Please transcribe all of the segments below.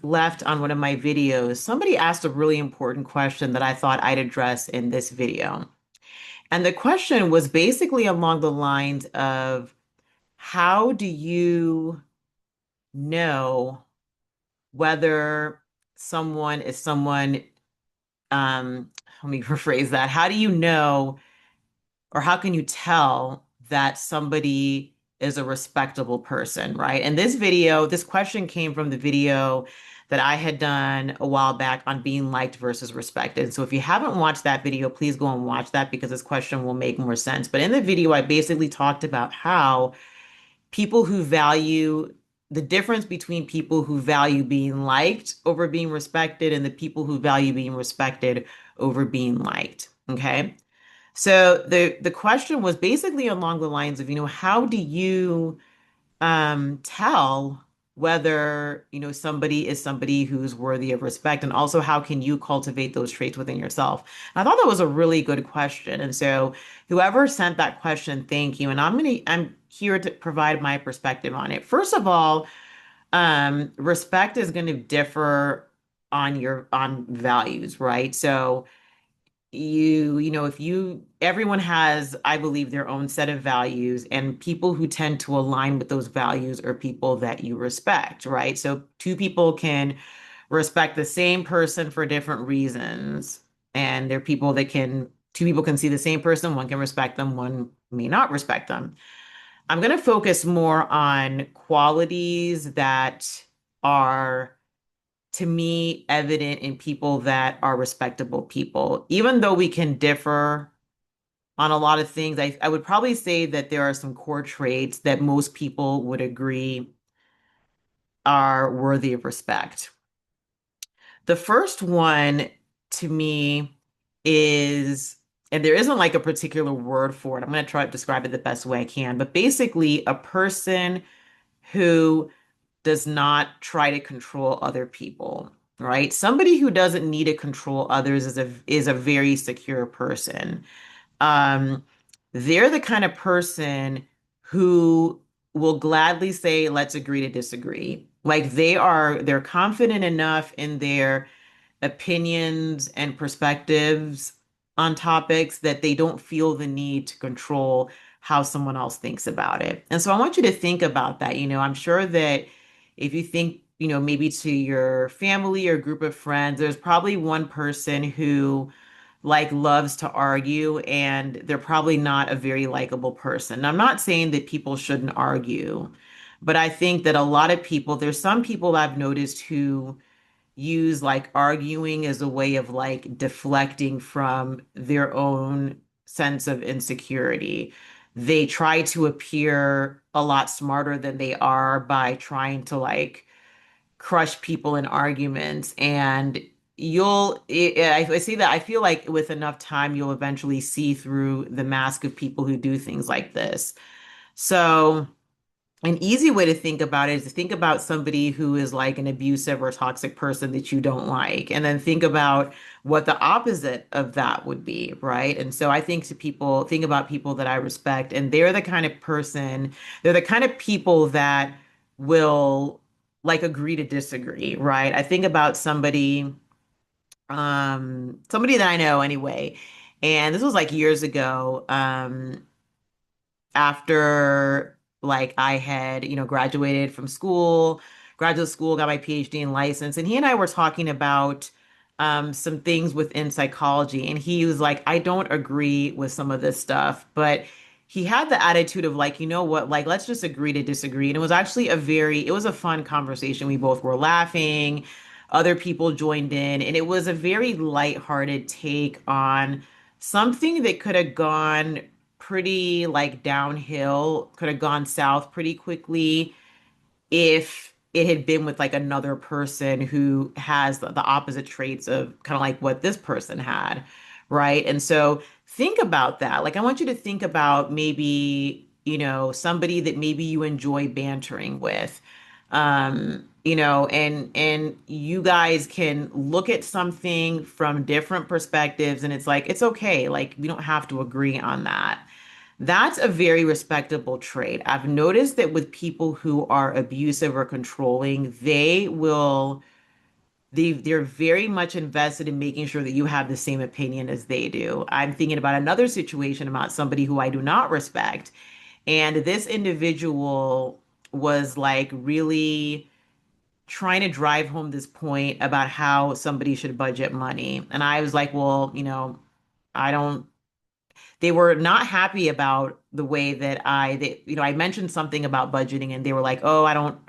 left on one of my videos, somebody asked a really important question that I thought I'd address in this video. And the question was basically along the lines of how do you know whether someone is someone, let me rephrase that. How do you know or how can you tell that somebody is a respectable person, right? And this video, this question came from the video that I had done a while back on being liked versus respected. So if you haven't watched that video, please go and watch that because this question will make more sense. But in the video, I basically talked about how people who value the difference between people who value being liked over being respected and the people who value being respected over being liked. Okay. So the question was basically along the lines of, how do you tell whether, somebody is somebody who's worthy of respect, and also how can you cultivate those traits within yourself? And I thought that was a really good question. And so whoever sent that question, thank you. And I'm here to provide my perspective on it. First of all, respect is going to differ on values, right? So if everyone has, I believe, their own set of values, and people who tend to align with those values are people that you respect, right? So two people can respect the same person for different reasons. And there are two people can see the same person, one can respect them, one may not respect them. I'm going to focus more on qualities that are to me evident in people that are respectable people. Even though we can differ on a lot of things, I would probably say that there are some core traits that most people would agree are worthy of respect. The first one to me is, and there isn't like a particular word for it. I'm going to try to describe it the best way I can, but basically a person who does not try to control other people, right? Somebody who doesn't need to control others is a very secure person. Um, they're the kind of person who will gladly say, let's agree to disagree. Like they're confident enough in their opinions and perspectives on topics that they don't feel the need to control how someone else thinks about it. And so I want you to think about that. I'm sure that if you think, maybe to your family or group of friends, there's probably one person who like loves to argue and they're probably not a very likable person. Now, I'm not saying that people shouldn't argue, but I think that a lot of people, there's some people I've noticed who use like arguing as a way of like deflecting from their own sense of insecurity. They try to appear a lot smarter than they are by trying to like crush people in arguments. And I say that I feel like with enough time, you'll eventually see through the mask of people who do things like this. So, an easy way to think about it is to think about somebody who is like an abusive or toxic person that you don't like, and then think about what the opposite of that would be, right? And so I think about people that I respect, and they're the kind of people that will like agree to disagree, right? I think about somebody that I know anyway, and this was like years ago. After like I had, graduated from graduate school, got my PhD and license, and he and I were talking about some things within psychology, and he was like, I don't agree with some of this stuff, but he had the attitude of like, you know what, like let's just agree to disagree. And it was actually it was a fun conversation. We both were laughing, other people joined in, and it was a very lighthearted take on something that could have gone pretty like downhill, could have gone south pretty quickly if it had been with like another person who has the opposite traits of kind of like what this person had, right? And so think about that. Like I want you to think about maybe, somebody that maybe you enjoy bantering with. And you guys can look at something from different perspectives and it's like it's okay. Like we don't have to agree on that. That's a very respectable trait. I've noticed that with people who are abusive or controlling, they're very much invested in making sure that you have the same opinion as they do. I'm thinking about another situation about somebody who I do not respect. And this individual was like really trying to drive home this point about how somebody should budget money. And I was like, well, I don't, they were not happy about the way that I mentioned something about budgeting and they were like, oh, I don't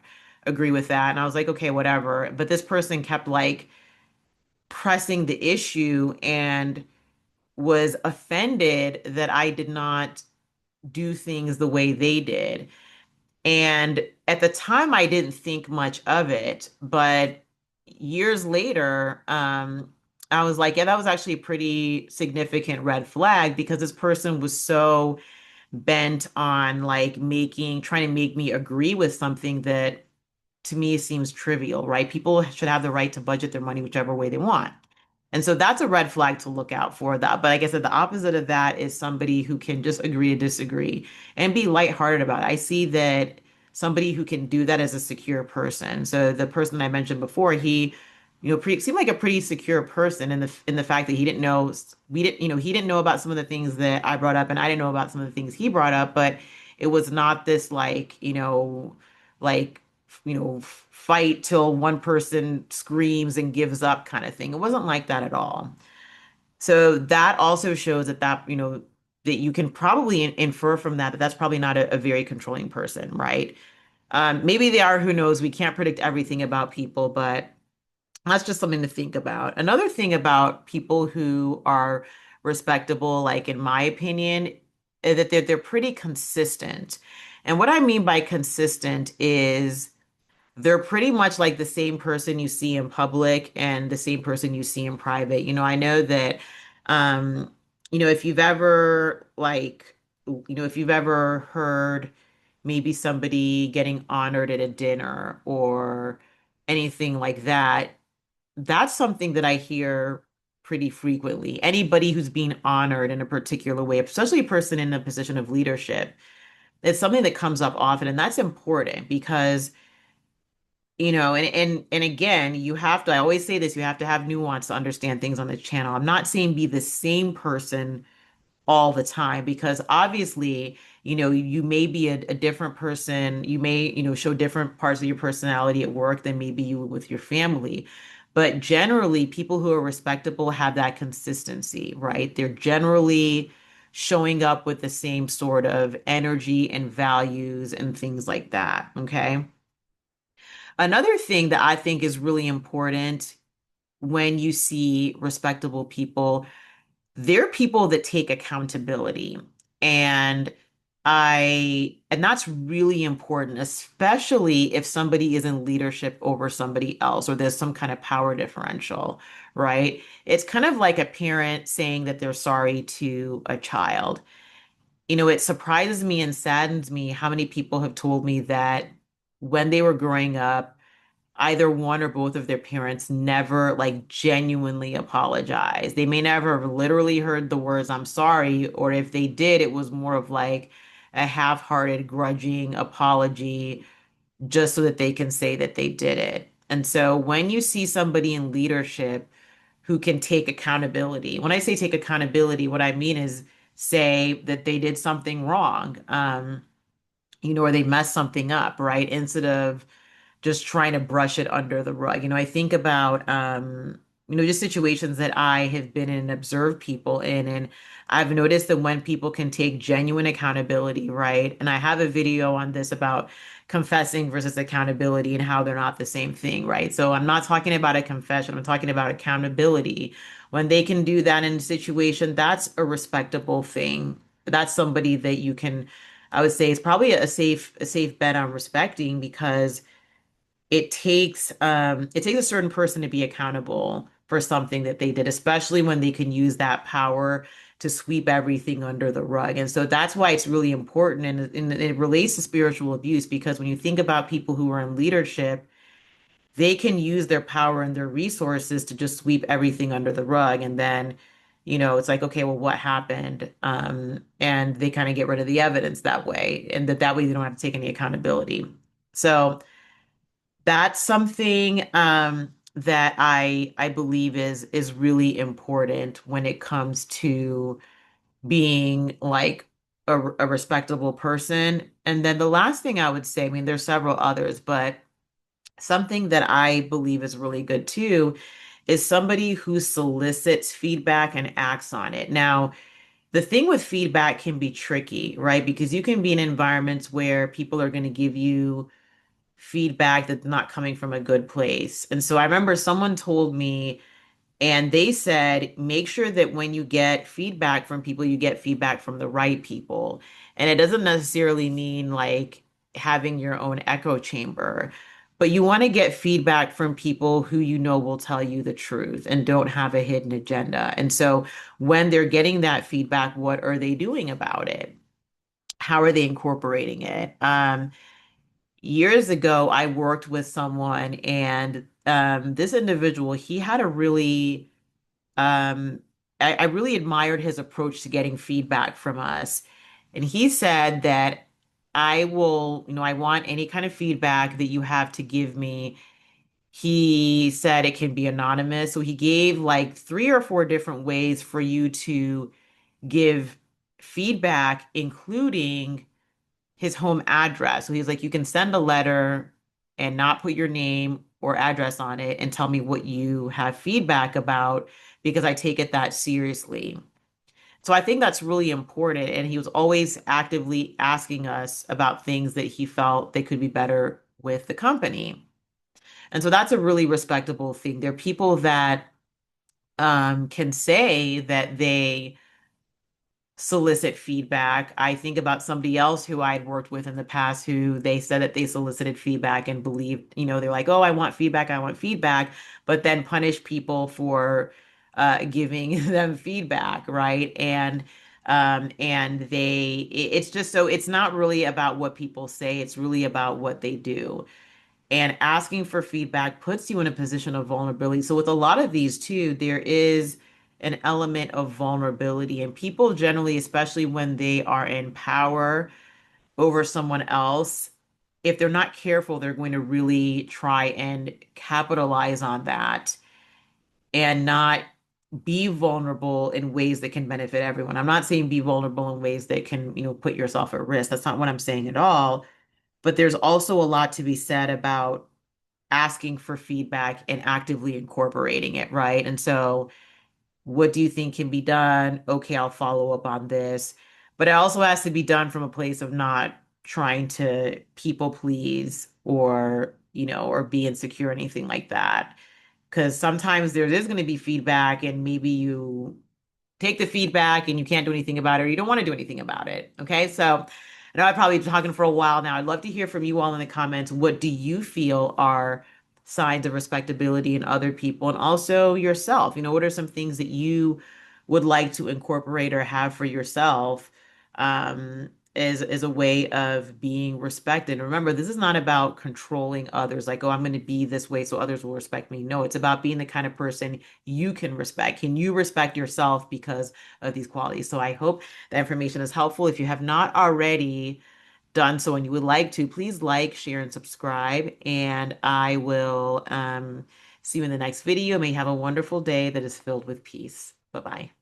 agree with that. And I was like, okay, whatever. But this person kept like pressing the issue and was offended that I did not do things the way they did. And at the time, I didn't think much of it, but years later, I was like, yeah, that was actually a pretty significant red flag because this person was so bent on like trying to make me agree with something that to me seems trivial, right? People should have the right to budget their money whichever way they want. And so that's a red flag to look out for. That, but like I said, the opposite of that is somebody who can just agree to disagree and be lighthearted about it. I see that somebody who can do that as a secure person. So the person I mentioned before, seemed like a pretty secure person in the fact that he didn't know about some of the things that I brought up, and I didn't know about some of the things he brought up, but it was not this like fight till one person screams and gives up kind of thing. It wasn't like that at all. So that also shows that you can probably infer from that that's probably not a very controlling person, right? Maybe they are, who knows? We can't predict everything about people, but that's just something to think about. Another thing about people who are respectable, like in my opinion, is that they're pretty consistent. And what I mean by consistent is they're pretty much like the same person you see in public and the same person you see in private. I know that, um, if you've ever if you've ever heard maybe somebody getting honored at a dinner or anything like that, that's something that I hear pretty frequently. Anybody who's being honored in a particular way, especially a person in a position of leadership, it's something that comes up often, and that's important because and again, you have to, I always say this, you have to have nuance to understand things on the channel. I'm not saying be the same person all the time because obviously, you may be a different person. You may, show different parts of your personality at work than maybe you would with your family. But generally, people who are respectable have that consistency, right? They're generally showing up with the same sort of energy and values and things like that. Okay. Another thing that I think is really important when you see respectable people, they're people that take accountability. And and that's really important, especially if somebody is in leadership over somebody else or there's some kind of power differential, right? It's kind of like a parent saying that they're sorry to a child. It surprises me and saddens me how many people have told me that when they were growing up, either one or both of their parents never like genuinely apologized. They may never have literally heard the words "I'm sorry," or if they did, it was more of like a half-hearted, grudging apology just so that they can say that they did it. And so when you see somebody in leadership who can take accountability, when I say take accountability, what I mean is say that they did something wrong, or they messed something up, right? Instead of just trying to brush it under the rug. I think about just situations that I have been in and observed people in, and I've noticed that when people can take genuine accountability, right? And I have a video on this about confessing versus accountability and how they're not the same thing, right? So I'm not talking about a confession, I'm talking about accountability. When they can do that in a situation, that's a respectable thing. That's somebody that you can, I would say, is probably a safe bet on respecting because it takes a certain person to be accountable for something that they did, especially when they can use that power to sweep everything under the rug. And so that's why it's really important, and it relates to spiritual abuse because when you think about people who are in leadership, they can use their power and their resources to just sweep everything under the rug. And then, it's like, okay, well, what happened? And they kind of get rid of the evidence that way, and that way they don't have to take any accountability. So that's something that I believe is really important when it comes to being like a respectable person. And then the last thing I would say, I mean, there's several others, but something that I believe is really good too is somebody who solicits feedback and acts on it. Now, the thing with feedback can be tricky, right? Because you can be in environments where people are going to give you feedback that's not coming from a good place. And so I remember someone told me, and they said, make sure that when you get feedback from people, you get feedback from the right people. And it doesn't necessarily mean like having your own echo chamber, but you want to get feedback from people who you know will tell you the truth and don't have a hidden agenda. And so when they're getting that feedback, what are they doing about it? How are they incorporating it? Years ago, I worked with someone, and this individual, he had a really I really admired his approach to getting feedback from us. And he said that I want any kind of feedback that you have to give me. He said it can be anonymous. So he gave like three or four different ways for you to give feedback, including his home address. So he's like, you can send a letter and not put your name or address on it and tell me what you have feedback about because I take it that seriously. So I think that's really important. And he was always actively asking us about things that he felt they could be better with the company. And so that's a really respectable thing. There are people that can say that they solicit feedback. I think about somebody else who I'd worked with in the past who they said that they solicited feedback and believed, they're like, oh, I want feedback, but then punish people for giving them feedback, right? And it's just so it's not really about what people say, it's really about what they do. And asking for feedback puts you in a position of vulnerability. So with a lot of these too, there is an element of vulnerability. And people generally, especially when they are in power over someone else, if they're not careful, they're going to really try and capitalize on that and not be vulnerable in ways that can benefit everyone. I'm not saying be vulnerable in ways that can, put yourself at risk. That's not what I'm saying at all. But there's also a lot to be said about asking for feedback and actively incorporating it, right? And so, what do you think can be done? Okay, I'll follow up on this. But it also has to be done from a place of not trying to people please or be insecure or anything like that. Because sometimes there is going to be feedback and maybe you take the feedback and you can't do anything about it or you don't want to do anything about it. Okay. So I know I've probably been talking for a while now. I'd love to hear from you all in the comments. What do you feel are signs of respectability in other people and also yourself? What are some things that you would like to incorporate or have for yourself as a way of being respected? And remember, this is not about controlling others, like, oh, I'm going to be this way so others will respect me. No, it's about being the kind of person you can respect. Can you respect yourself because of these qualities? So I hope that information is helpful. If you have not already done so and you would like to, please like, share, and subscribe. And I will see you in the next video. May you have a wonderful day that is filled with peace. Bye-bye.